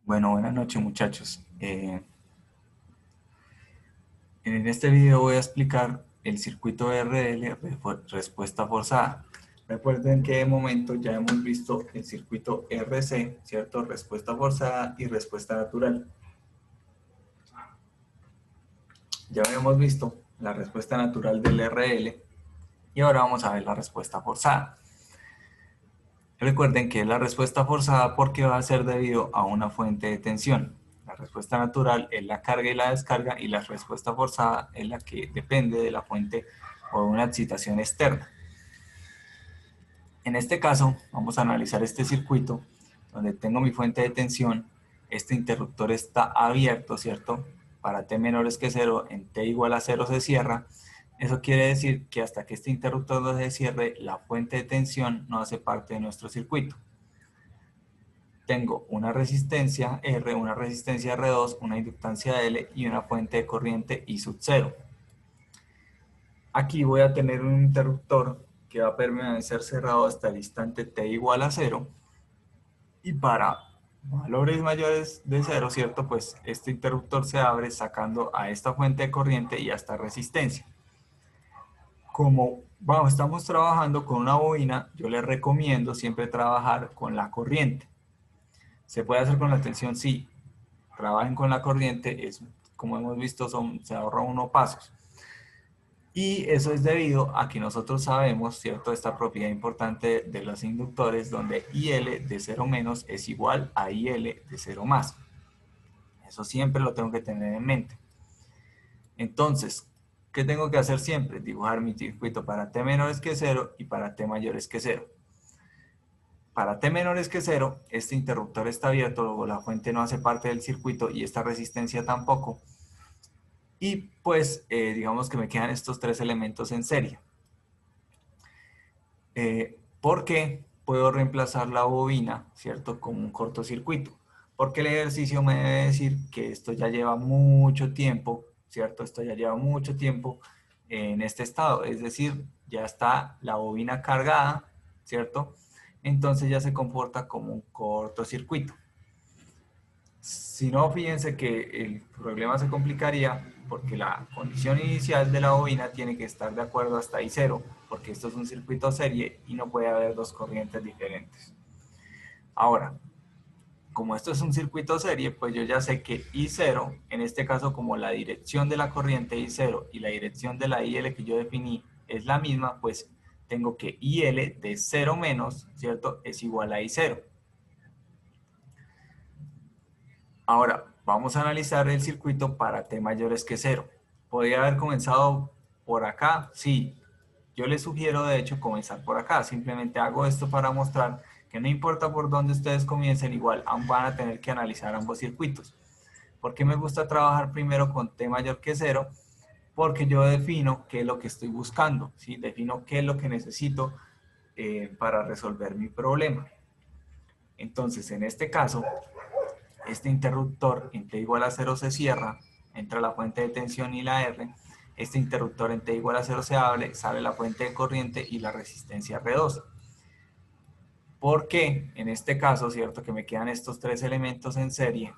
Bueno, buenas noches muchachos. En este video voy a explicar el circuito RL, respuesta forzada. Recuerden que de momento ya hemos visto el circuito RC, ¿cierto? Respuesta forzada y respuesta natural. Ya habíamos visto la respuesta natural del RL y ahora vamos a ver la respuesta forzada. Recuerden que es la respuesta forzada porque va a ser debido a una fuente de tensión. La respuesta natural es la carga y la descarga y la respuesta forzada es la que depende de la fuente o de una excitación externa. En este caso vamos a analizar este circuito donde tengo mi fuente de tensión, este interruptor está abierto, ¿cierto? Para t menores que 0, en t igual a 0 se cierra. Eso quiere decir que hasta que este interruptor no se cierre, la fuente de tensión no hace parte de nuestro circuito. Tengo una resistencia R, una resistencia R2, una inductancia L y una fuente de corriente I sub 0. Aquí voy a tener un interruptor que va a permanecer cerrado hasta el instante t igual a 0. Y para valores mayores de 0, ¿cierto? Pues este interruptor se abre sacando a esta fuente de corriente y a esta resistencia. Como estamos trabajando con una bobina, yo les recomiendo siempre trabajar con la corriente. ¿Se puede hacer con la tensión? Sí. Trabajen con la corriente, es, como hemos visto, se ahorran unos pasos. Y eso es debido a que nosotros sabemos, ¿cierto?, esta propiedad importante de los inductores, donde IL de 0 menos es igual a IL de 0 más. Eso siempre lo tengo que tener en mente. Entonces, ¿qué tengo que hacer siempre? Dibujar mi circuito para T menores que 0 y para T mayores que 0. Para T menores que 0, este interruptor está abierto, luego la fuente no hace parte del circuito y esta resistencia tampoco. Y pues digamos que me quedan estos tres elementos en serie. ¿Por qué puedo reemplazar la bobina, ¿cierto?, como un cortocircuito? Porque el ejercicio me debe decir que esto ya lleva mucho tiempo, ¿cierto? Esto ya lleva mucho tiempo en este estado, es decir, ya está la bobina cargada, ¿cierto? Entonces ya se comporta como un cortocircuito. Si no, fíjense que el problema se complicaría porque la condición inicial de la bobina tiene que estar de acuerdo hasta I0, porque esto es un circuito serie y no puede haber dos corrientes diferentes. Ahora, como esto es un circuito serie, pues yo ya sé que I0, en este caso como la dirección de la corriente I0 y la dirección de la IL que yo definí es la misma, pues tengo que IL de 0 menos, ¿cierto?, es igual a I0. Ahora, vamos a analizar el circuito para T mayores que 0. ¿Podría haber comenzado por acá? Sí. Yo les sugiero, de hecho, comenzar por acá. Simplemente hago esto para mostrar que no importa por dónde ustedes comiencen, igual van a tener que analizar ambos circuitos. ¿Por qué me gusta trabajar primero con T mayor que 0? Porque yo defino qué es lo que estoy buscando, ¿sí? Defino qué es lo que necesito para resolver mi problema. Entonces, en este caso, este interruptor en T igual a 0 se cierra, entra la fuente de tensión y la R, este interruptor en T igual a 0 se abre, sale la fuente de corriente y la resistencia R2. ¿Por qué? En este caso, ¿cierto?, que me quedan estos tres elementos en serie,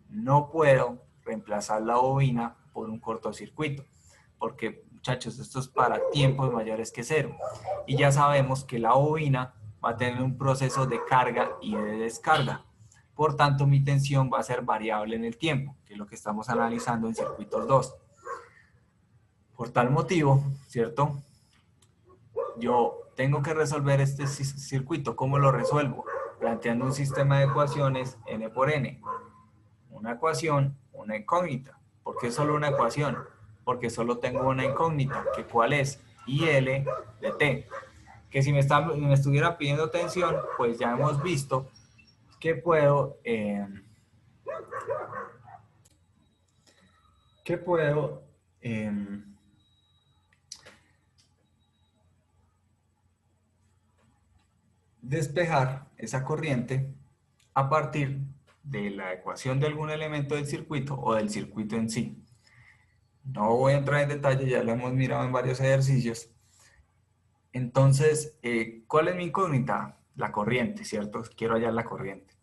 no puedo reemplazar la bobina por un cortocircuito, porque, muchachos, esto es para tiempos mayores que 0. Y ya sabemos que la bobina va a tener un proceso de carga y de descarga. Por tanto, mi tensión va a ser variable en el tiempo, que es lo que estamos analizando en circuitos 2. Por tal motivo, ¿cierto?, yo tengo que resolver este circuito. ¿Cómo lo resuelvo? Planteando un sistema de ecuaciones n por n. Una ecuación, una incógnita. ¿Por qué solo una ecuación? Porque solo tengo una incógnita, que ¿cuál es? IL de t. Que si me estuviera pidiendo tensión, pues ya hemos visto que puedo que puedo despejar esa corriente a partir de la ecuación de algún elemento del circuito o del circuito en sí. No voy a entrar en detalle, ya lo hemos mirado en varios ejercicios. Entonces, ¿cuál es mi incógnita? La corriente, ¿cierto? Quiero hallar la corriente.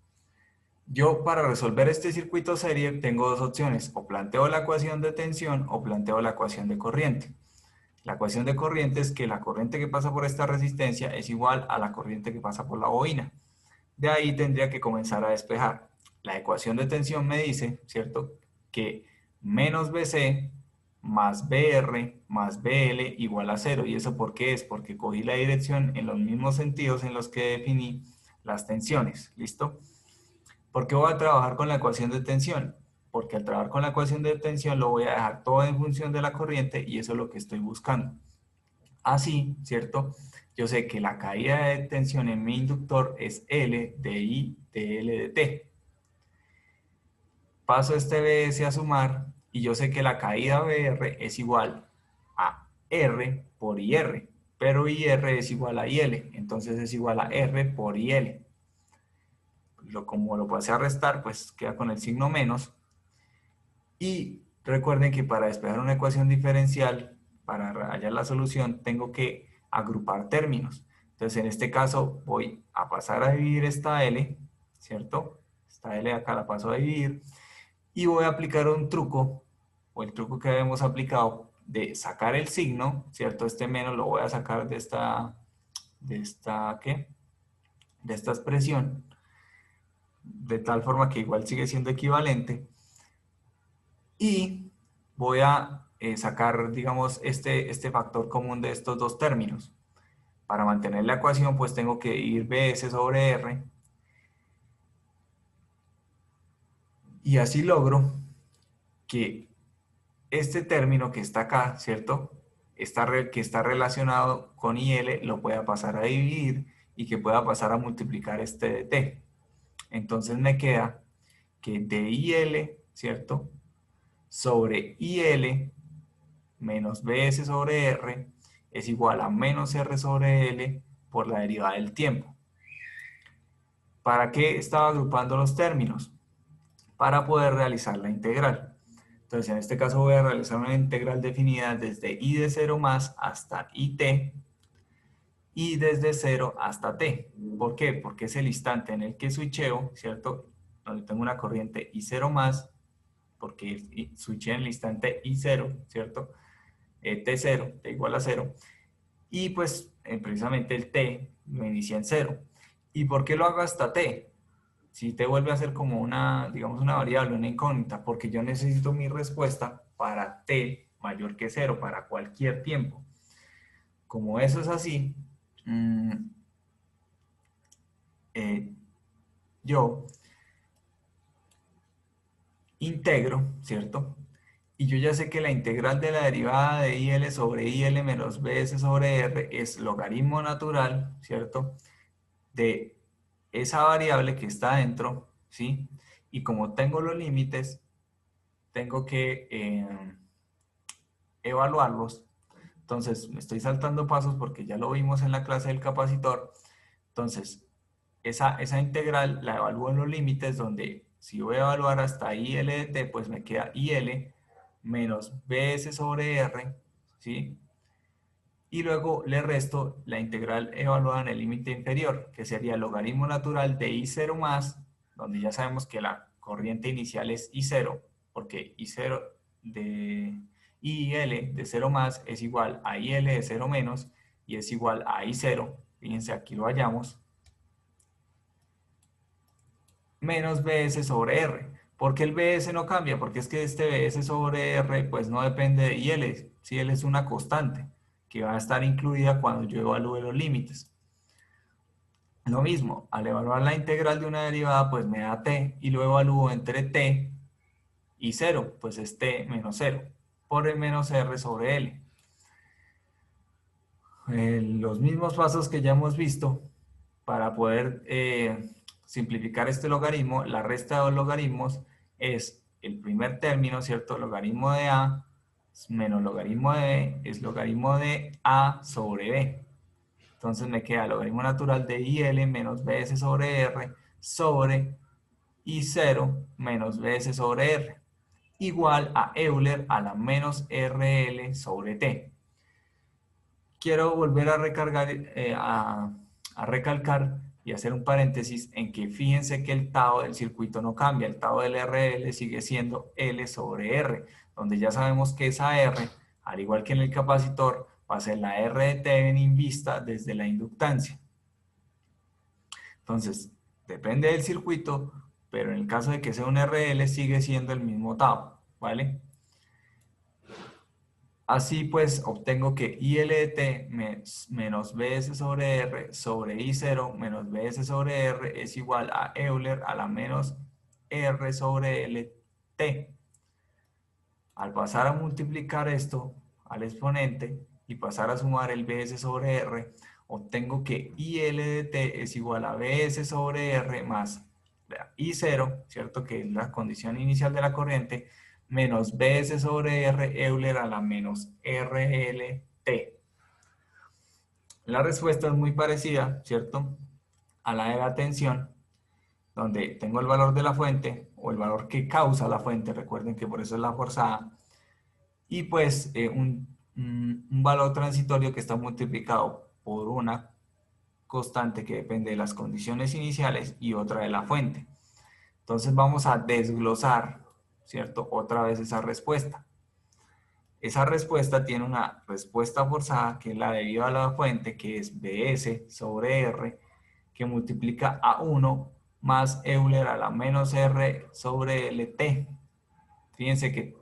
Yo para resolver este circuito serie tengo dos opciones, o planteo la ecuación de tensión o planteo la ecuación de corriente. La ecuación de corriente es que la corriente que pasa por esta resistencia es igual a la corriente que pasa por la bobina. De ahí tendría que comenzar a despejar. La ecuación de tensión me dice, ¿cierto?, que menos BC más BR más BL igual a 0. ¿Y eso por qué es? Porque cogí la dirección en los mismos sentidos en los que definí las tensiones. ¿Listo? ¿Por qué voy a trabajar con la ecuación de tensión? Porque al trabajar con la ecuación de tensión lo voy a dejar todo en función de la corriente y eso es lo que estoy buscando. Así, ¿cierto? Yo sé que la caída de tensión en mi inductor es L de I de L de T. Paso este BS a sumar y yo sé que la caída BR es igual a R por IR, pero IR es igual a IL, entonces es igual a R por IL. Como lo pasé a restar, pues queda con el signo menos. Y recuerden que para despejar una ecuación diferencial, para hallar la solución, tengo que agrupar términos. Entonces, en este caso, voy a pasar a dividir esta L, ¿cierto? Esta L de acá la paso a dividir. Y voy a aplicar un truco, o el truco que habíamos aplicado, de sacar el signo, ¿cierto? Este menos lo voy a sacar ¿qué? De esta expresión, de tal forma que igual sigue siendo equivalente. Y voy a sacar, digamos, este factor común de estos dos términos. Para mantener la ecuación, pues tengo que ir BS sobre R. Y así logro que este término que está acá, ¿cierto? Que está relacionado con IL, lo pueda pasar a dividir y que pueda pasar a multiplicar este de T. Entonces me queda que DIL, ¿cierto? Sobre IL menos BS sobre R es igual a menos R sobre L por la derivada del tiempo. ¿Para qué estaba agrupando los términos? Para poder realizar la integral. Entonces, en este caso voy a realizar una integral definida desde I de 0 más hasta IT y desde 0 hasta T. ¿Por qué? Porque es el instante en el que switcheo, ¿cierto? Donde tengo una corriente I0 más, porque switché en el instante I0, ¿cierto? T0, T igual a 0. Y pues precisamente el T lo inicia en 0. ¿Y por qué lo hago hasta T? Si T vuelve a ser como una, digamos, una variable, una incógnita, porque yo necesito mi respuesta para T mayor que 0, para cualquier tiempo. Como eso es así, yo integro, ¿cierto? Y yo ya sé que la integral de la derivada de IL sobre IL menos BS sobre R es logaritmo natural, ¿cierto? De esa variable que está dentro, ¿sí? Y como tengo los límites, tengo que evaluarlos. Entonces, me estoy saltando pasos porque ya lo vimos en la clase del capacitor. Entonces, esa integral la evalúo en los límites donde si voy a evaluar hasta IL de t, pues me queda IL menos BS sobre R, ¿sí? Y luego le resto la integral evaluada en el límite inferior, que sería el logaritmo natural de I0 más, donde ya sabemos que la corriente inicial es I0, porque I0 de IL de 0 más es igual a IL de 0 menos y es igual a I0, fíjense aquí lo hallamos, menos BS sobre R. ¿Por qué el BS no cambia? Porque es que este BS sobre R pues no depende de IL, si L es una constante que va a estar incluida cuando yo evalúe los límites. Lo mismo, al evaluar la integral de una derivada pues me da t y lo evalúo entre t y 0, pues es t menos 0 por el menos r sobre L. Los mismos pasos que ya hemos visto para poder simplificar este logaritmo, la resta de los logaritmos es el primer término, ¿cierto? Logaritmo de A menos logaritmo de B es logaritmo de A sobre B. Entonces me queda logaritmo natural de IL menos BS sobre R sobre I0 menos BS sobre R igual a Euler a la menos RL sobre T. Quiero volver a recargar, a recalcar y hacer un paréntesis en que fíjense que el tau del circuito no cambia, el tau del RL sigue siendo L sobre R, donde ya sabemos que esa R, al igual que en el capacitor, va a ser la R de Thevenin vista desde la inductancia. Entonces, depende del circuito, pero en el caso de que sea un RL sigue siendo el mismo tau, ¿vale? Así pues, obtengo que IL de T menos BS sobre R sobre I0 menos BS sobre R es igual a Euler a la menos R sobre LT. Al pasar a multiplicar esto al exponente y pasar a sumar el BS sobre R, obtengo que IL de T es igual a BS sobre R más I0, ¿cierto? Que es la condición inicial de la corriente, menos BS sobre R Euler a la menos RLT. La respuesta es muy parecida, ¿cierto?, a la de la tensión, donde tengo el valor de la fuente, o el valor que causa la fuente, recuerden que por eso es la forzada, y pues un valor transitorio que está multiplicado por una constante que depende de las condiciones iniciales y otra de la fuente. Entonces vamos a desglosar, ¿cierto?, otra vez esa respuesta. Esa respuesta tiene una respuesta forzada, que es la debido a la fuente, que es BS sobre R, que multiplica a 1 más Euler a la menos R sobre LT. Fíjense que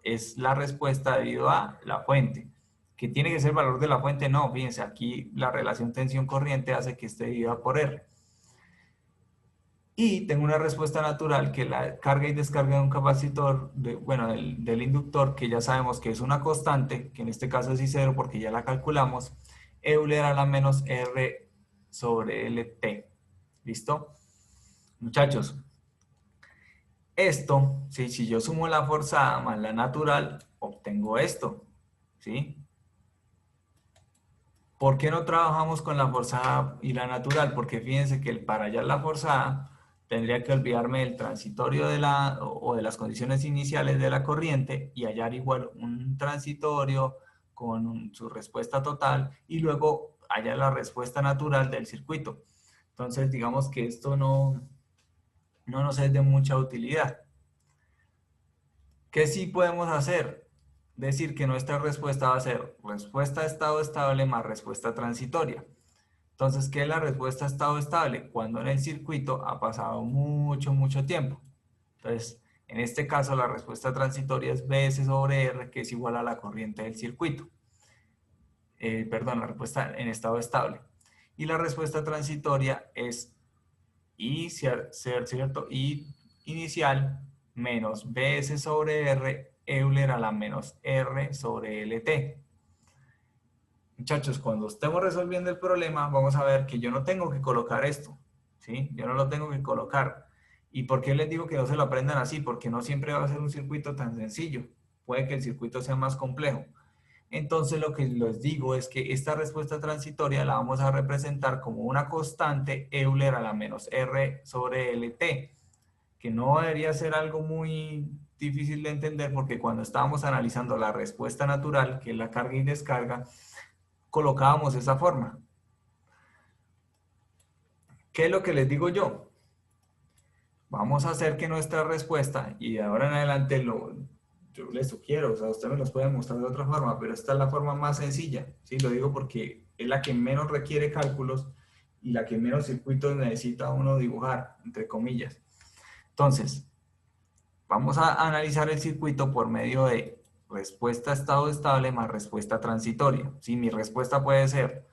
es la respuesta debido a la fuente. ¿Que tiene que ser el valor de la fuente? No, fíjense, aquí la relación tensión-corriente hace que esté dividida por R. Y tengo una respuesta natural, que la carga y descarga de un capacitor, del inductor, que ya sabemos que es una constante, que en este caso es I0 porque ya la calculamos, Euler a la menos R sobre LT. ¿Listo? Muchachos, esto, ¿sí? Si yo sumo la forzada más la natural, obtengo esto, ¿sí? ¿Por qué no trabajamos con la forzada y la natural? Porque fíjense que para hallar la forzada tendría que olvidarme del transitorio o de las condiciones iniciales de la corriente y hallar igual un transitorio con su respuesta total y luego hallar la respuesta natural del circuito. Entonces, digamos que esto no nos es de mucha utilidad. ¿Qué sí podemos hacer? Decir que nuestra respuesta va a ser respuesta a estado estable más respuesta transitoria. Entonces, ¿qué es la respuesta a estado estable? Cuando en el circuito ha pasado mucho tiempo. Entonces, en este caso, la respuesta transitoria es BS sobre R, que es igual a la corriente del circuito. La respuesta en estado estable. Y la respuesta transitoria es I, ¿cierto? I inicial menos BS sobre R, Euler a la menos R sobre LT. Muchachos, cuando estemos resolviendo el problema, vamos a ver que yo no tengo que colocar esto, ¿sí? Yo no lo tengo que colocar. ¿Y por qué les digo que no se lo aprendan así? Porque no siempre va a ser un circuito tan sencillo. Puede que el circuito sea más complejo. Entonces, lo que les digo es que esta respuesta transitoria la vamos a representar como una constante Euler a la menos R sobre LT, que no debería ser algo muy difícil de entender, porque cuando estábamos analizando la respuesta natural, que es la carga y descarga, colocábamos esa forma. ¿Qué es lo que les digo yo? Vamos a hacer que nuestra respuesta, y de ahora en adelante yo les sugiero, o sea, ustedes me los pueden mostrar de otra forma, pero esta es la forma más sencilla, ¿sí? Lo digo porque es la que menos requiere cálculos y la que menos circuitos necesita uno dibujar, entre comillas. Entonces, vamos a analizar el circuito por medio de respuesta a estado estable más respuesta transitoria. ¿Sí? Mi respuesta puede ser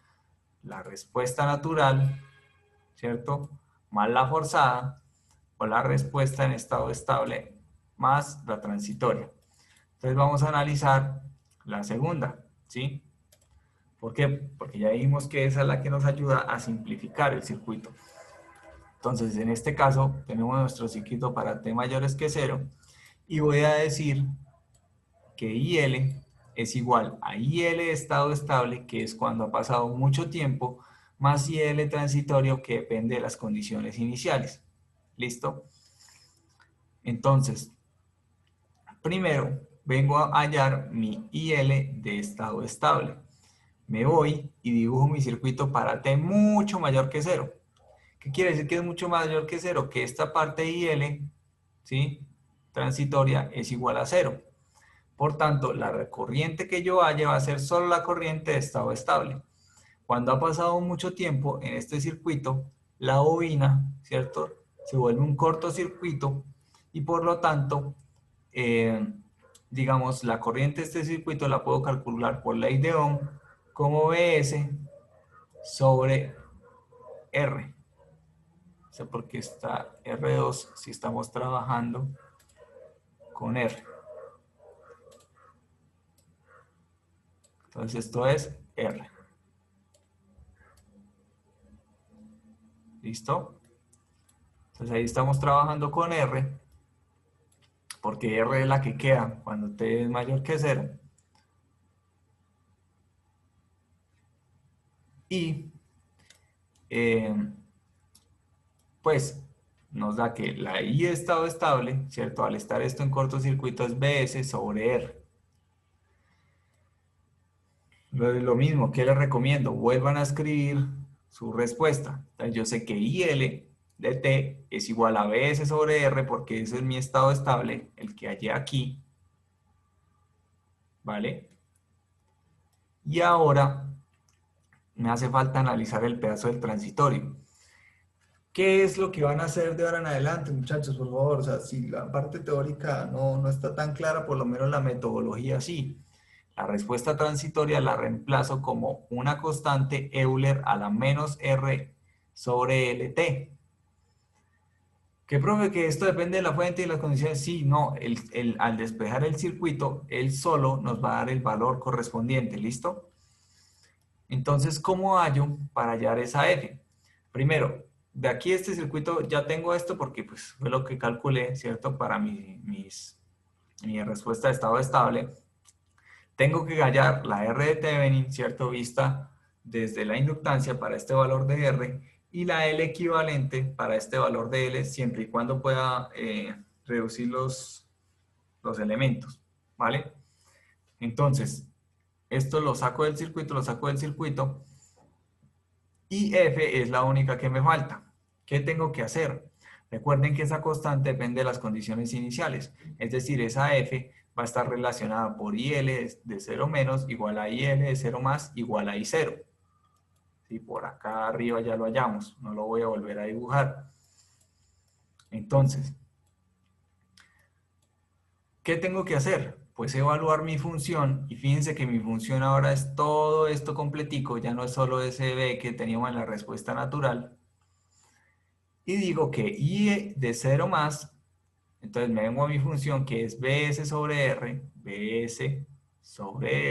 la respuesta natural, ¿cierto?, más la forzada, o la respuesta en estado estable más la transitoria. Entonces vamos a analizar la segunda, ¿sí? ¿Por qué? Porque ya vimos que esa es la que nos ayuda a simplificar el circuito. Entonces, en este caso, tenemos nuestro circuito para T mayores que 0 y voy a decir que IL es igual a IL estado estable, que es cuando ha pasado mucho tiempo, más IL transitorio, que depende de las condiciones iniciales. ¿Listo? Entonces, primero vengo a hallar mi IL de estado estable. Me voy y dibujo mi circuito para T mucho mayor que 0. ¿Qué quiere decir que es mucho mayor que 0? Que esta parte IL, ¿sí?, transitoria es igual a 0. Por tanto, la corriente que yo haya va a ser solo la corriente de estado estable. Cuando ha pasado mucho tiempo en este circuito, la bobina, ¿cierto?, se vuelve un cortocircuito y por lo tanto, digamos, la corriente de este circuito la puedo calcular por ley de Ohm como Bs sobre R. O sea, porque está R2 si estamos trabajando con R. Entonces esto es R. ¿Listo? Entonces ahí estamos trabajando con R, porque R es la que queda cuando T es mayor que 0. Y pues nos da que la I de estado estable, ¿cierto? Al estar esto en cortocircuito es Bs sobre R. Lo mismo, ¿qué les recomiendo? Vuelvan a escribir su respuesta. Entonces yo sé que IL de T es igual a Bs sobre R porque ese es mi estado estable, el que hallé aquí. ¿Vale? Y ahora me hace falta analizar el pedazo del transitorio. ¿Qué es lo que van a hacer de ahora en adelante, muchachos? Por favor, o sea, si la parte teórica no está tan clara, por lo menos la metodología sí. La respuesta transitoria la reemplazo como una constante Euler a la menos R sobre LT. ¿Qué, profe? ¿Que esto depende de la fuente y las condiciones? Sí, no. Al despejar el circuito, él solo nos va a dar el valor correspondiente. ¿Listo? Entonces, ¿cómo hallo para hallar esa F? Primero, de aquí este circuito ya tengo esto porque pues, fue lo que calculé, ¿cierto? Para mi respuesta de estado estable. Tengo que hallar la R de Thevenin, ¿cierto? Vista desde la inductancia para este valor de R y la L equivalente para este valor de L siempre y cuando pueda reducir los elementos, ¿vale? Entonces, esto lo saco del circuito y F es la única que me falta. ¿Qué tengo que hacer? Recuerden que esa constante depende de las condiciones iniciales, es decir, esa F va a estar relacionada por IL de 0 menos igual a IL de 0 más igual a I0. Si por acá arriba ya lo hallamos, no lo voy a volver a dibujar. Entonces, ¿qué tengo que hacer? Pues evaluar mi función, y fíjense que mi función ahora es todo esto completico, ya no es solo ese B que teníamos en la respuesta natural. Y digo que I de 0 más, entonces me vengo a mi función que es Bs sobre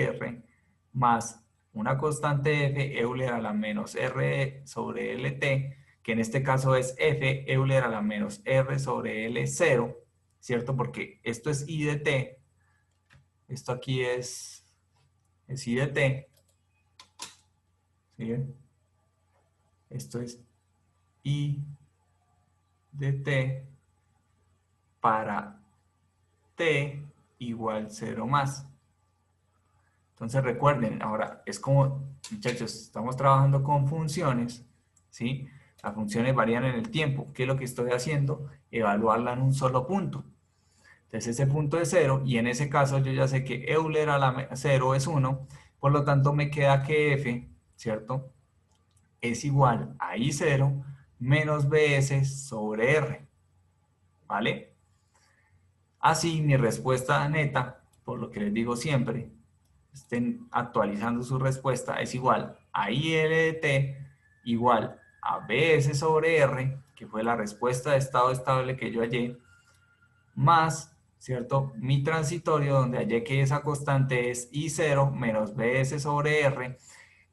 R, más una constante F, Euler a la menos R sobre LT, que en este caso es F, Euler a la menos R sobre L0, ¿cierto? Porque esto es I de T, esto aquí es I de T, ¿sí? Esto es I de T para T igual 0 más. Entonces recuerden, ahora es como, muchachos, estamos trabajando con funciones, ¿sí? Las funciones varían en el tiempo. ¿Qué es lo que estoy haciendo? Evaluarla en un solo punto. Entonces ese punto es 0 y en ese caso yo ya sé que Euler a la 0 es 1, por lo tanto me queda que F, ¿cierto?, es igual a I0 menos Bs sobre R, ¿vale? Así mi respuesta neta, por lo que les digo siempre, estén actualizando su respuesta, es igual a IL de T igual a Bs sobre R, que fue la respuesta de estado estable que yo hallé, más, ¿cierto?, mi transitorio donde hallé que esa constante es I0 menos Bs sobre R,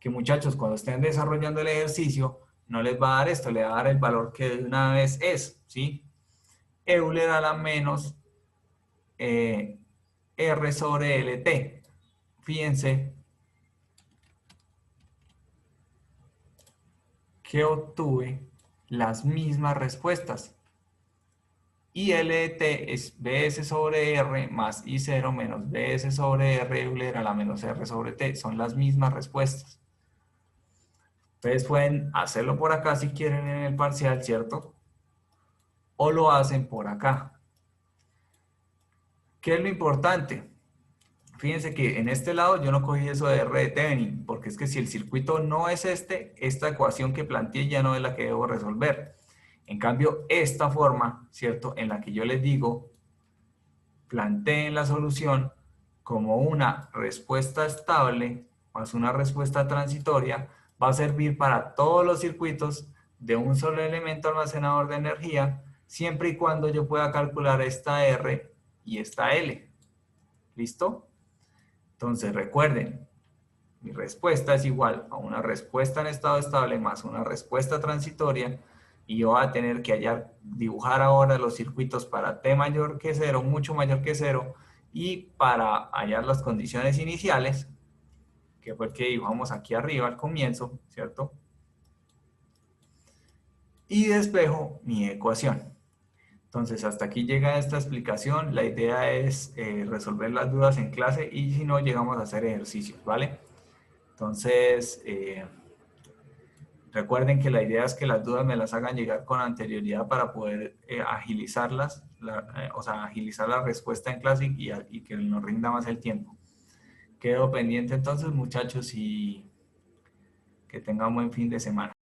que muchachos cuando estén desarrollando el ejercicio no les va a dar esto, le va a dar el valor que de una vez es, ¿sí? Euler a la menos R sobre LT. Fíjense que obtuve las mismas respuestas. IL de T es Bs sobre R más I0 menos Bs sobre R Euler a la menos R sobre T. Son las mismas respuestas. Ustedes pueden hacerlo por acá si quieren en el parcial, ¿cierto? O lo hacen por acá. ¿Qué es lo importante? Fíjense que en este lado yo no cogí eso de R de Thevenin, porque es que si el circuito no es este, esta ecuación que planteé ya no es la que debo resolver. En cambio, esta forma, ¿cierto? En la que yo les digo, planteen la solución como una respuesta estable más una respuesta transitoria, va a servir para todos los circuitos de un solo elemento almacenador de energía, siempre y cuando yo pueda calcular esta R y esta L. ¿Listo? Entonces recuerden, mi respuesta es igual a una respuesta en estado estable más una respuesta transitoria y yo voy a tener que dibujar ahora los circuitos para T mayor que 0, mucho mayor que 0 y para hallar las condiciones iniciales, que fue el que dibujamos aquí arriba al comienzo, ¿cierto? Y despejo mi ecuación. Entonces, hasta aquí llega esta explicación. La idea es resolver las dudas en clase y si no, llegamos a hacer ejercicios, ¿vale? Entonces, recuerden que la idea es que las dudas me las hagan llegar con anterioridad para poder agilizarlas, o sea, agilizar la respuesta en clase y que nos rinda más el tiempo. Quedo pendiente entonces, muchachos, y que tengan un buen fin de semana.